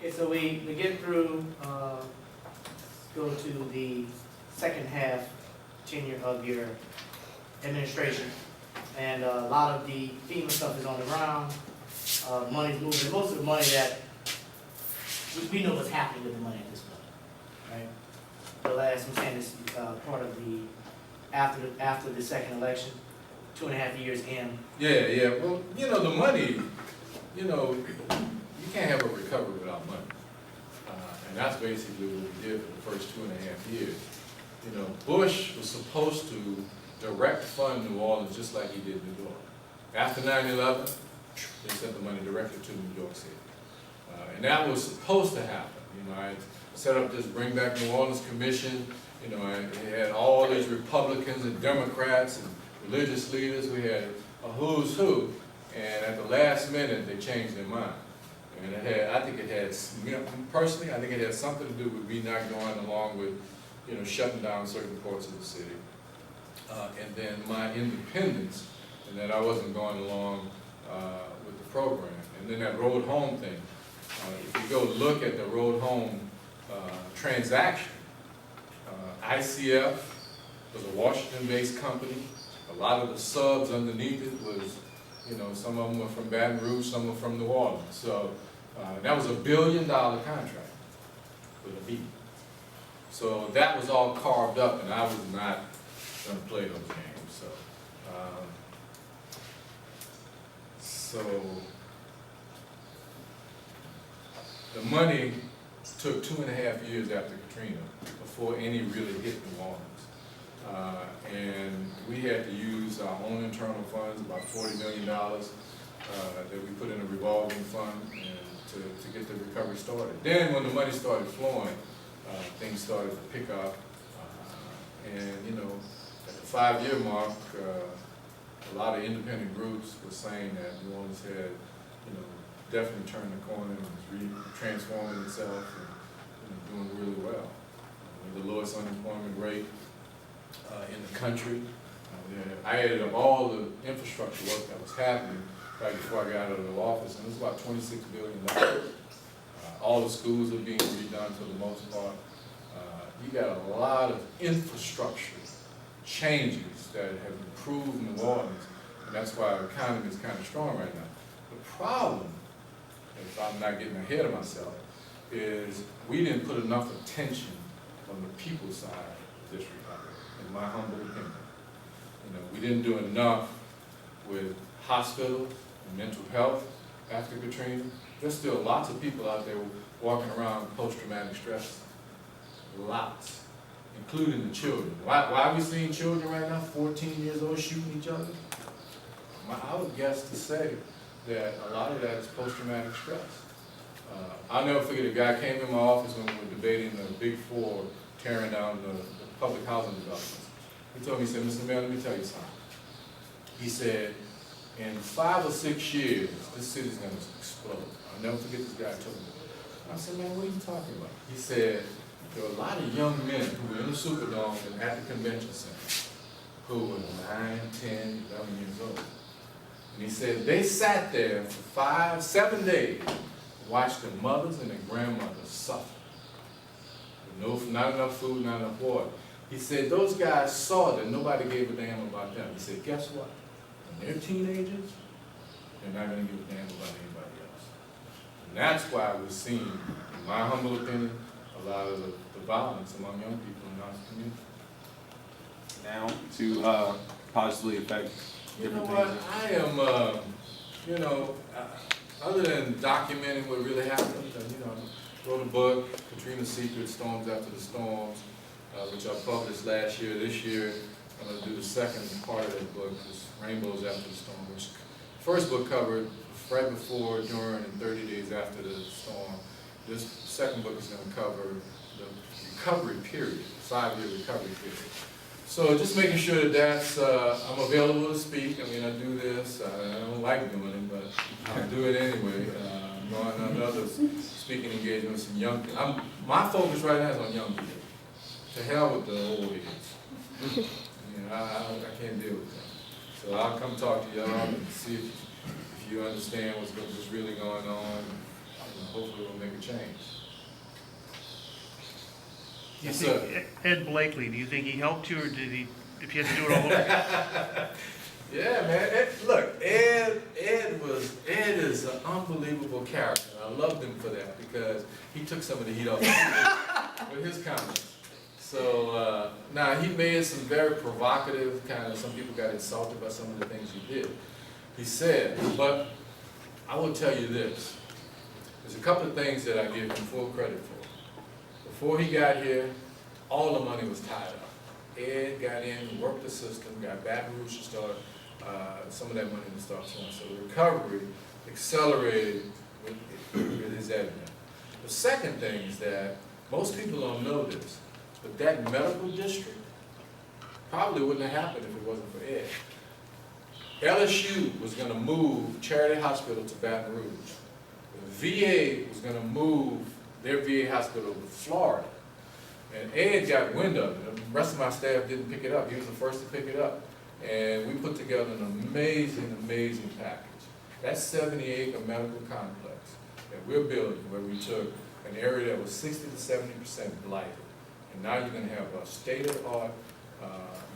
Okay, so we get through, go to the second half tenure of your administration. And a lot of the FEMA stuff is on the ground, money's moving, most of the money that, we know what's happening with the money at this point, right? The last, I'm saying this, part of the, after the second election, 2.5 years in. Yeah, well, you know, the money, you know, you can't have a recovery without money. And that's basically what we did for the first 2.5 years. You know, Bush was supposed to direct fund New Orleans just like he did New York. After 9/11, they sent the money directly to New York City. And that was supposed to happen. You know, I set up this Bring Back New Orleans Commission. You know, I had all these Republicans and Democrats and religious leaders. We had a who's who. And at the last minute, they changed their mind. And it had, I think it had, you know, personally, I think it had something to do with me not going along with, you know, shutting down certain parts of the city. And then my independence, and that I wasn't going along with the program. And then that road home thing. If you go look at the road home transaction, ICF was a Washington-based company. A lot of the subs underneath it was, you know, some of them were from Baton Rouge, some were from New Orleans. So that was $1 billion contract with a B. So that was all carved up, and I was not going to play those games. So the money took 2.5 years after Katrina before any really hit New Orleans. And we had to use our own internal funds, about $40 million that we put in a revolving fund and to get the recovery started. Then when the money started flowing, things started to pick up. And you know, at the 5-year mark, a lot of independent groups were saying that New Orleans had, you know, definitely turned the corner and was transforming itself and doing really well. The lowest unemployment rate in the country. I added up all the infrastructure work that was happening right before I got out of the office, and it was about $26 billion. All the schools are being redone for the most part. You got a lot of infrastructure changes that have improved New Orleans, and that's why our economy is kind of strong right now. The problem, if I'm not getting ahead of myself, is we didn't put enough attention on the people's side of this recovery, in my humble opinion. You know, we didn't do enough with hospitals and mental health after Katrina. There's still lots of people out there walking around with post-traumatic stress. Lots, including the children. Why are we seeing children right now, 14 years old, shooting each other? I would guess to say that a lot of that is post-traumatic stress. I'll never forget a guy came in my office when we were debating the Big Four tearing down the public housing developments. He told me, he said, Mr. Mayor, let me tell you something. He said, in 5 or 6 years, this city's going to explode. I'll never forget this guy told me. I said, man, what are you talking about? He said, there were a lot of young men who were in the Superdome and at the convention center who were 9, 10, 11 years old. And he said they sat there for 5, 7 days and watched their mothers and their grandmothers suffer. With not enough food, not enough water. He said those guys saw that nobody gave a damn about them. He said, guess what? When they're teenagers, they're not going to give a damn about anybody else. And that's why we're seeing, in my humble opinion, a lot of the violence among young people in our community. Now, to possibly affect different things. I am, you know, other than documenting what really happened, you know, I wrote a book, Katrina's Secret, Storms After the Storms, which I published last year. This year, I'm going to do the second part of that book, is Rainbows After the Storm, which the first book covered right before, during, and 30 days after the storm. This second book is going to cover the recovery period, 5-year recovery period. So just making sure that I'm available to speak. I mean, I do this. I don't like doing it, but I do it anyway. I'm going on other speaking engagements and young people. My focus right now is on young people. To hell with the old heads. You know, I can't deal with them. So I'll come talk to y'all and see if you understand what's really going on. hopefully we'll make a change. You Yes, think sir. Ed Blakely, do you think he helped you, or did he, if you had to do it all over again? Yeah, man. Look, Ed is an unbelievable character. I loved him for that because he took some of the heat off with his comments. So now he made some very provocative kind of. Some people got insulted by some of the things he did. He said, but I will tell you this: there's a couple of things that I give him full credit for. Before he got here, all the money was tied up. Ed got in, worked the system, got Baton Rouge to start. Some of that money to start flowing. So the recovery accelerated with his advent. The second thing is that most people don't know this, but that medical district probably wouldn't have happened if it wasn't for Ed. LSU was going to move Charity Hospital to Baton Rouge. The VA was going to move their VA hospital to Florida. And Ed got wind of it. The rest of my staff didn't pick it up. He was the first to pick it up. And we put together an amazing, amazing package. That 70-acre medical complex that we're building, where we took an area that was 60 to 70% blighted, and now you're going to have a state-of-the-art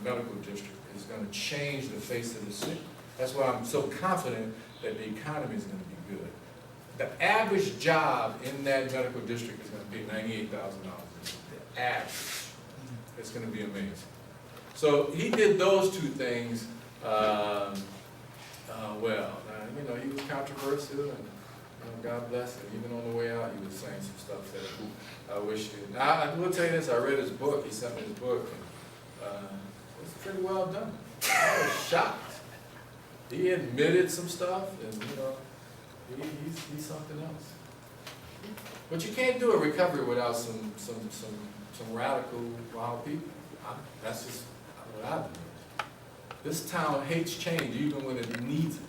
medical district. It's going to change the face of the city. That's why I'm so confident that the economy is going to be good. The average job in that medical district is going to be $98,000. The average. It's going to be amazing. So he did those two things well. Now, he was controversial, and God bless him. Even on the way out, he was saying some stuff that I wish he. Now, I will tell you this: I read his book. He sent me his book, and it's pretty well done. I was shocked. He admitted some stuff, and he's something else. But you can't do a recovery without some radical, wild people. That's just what I believe. This town hates change even when it needs it.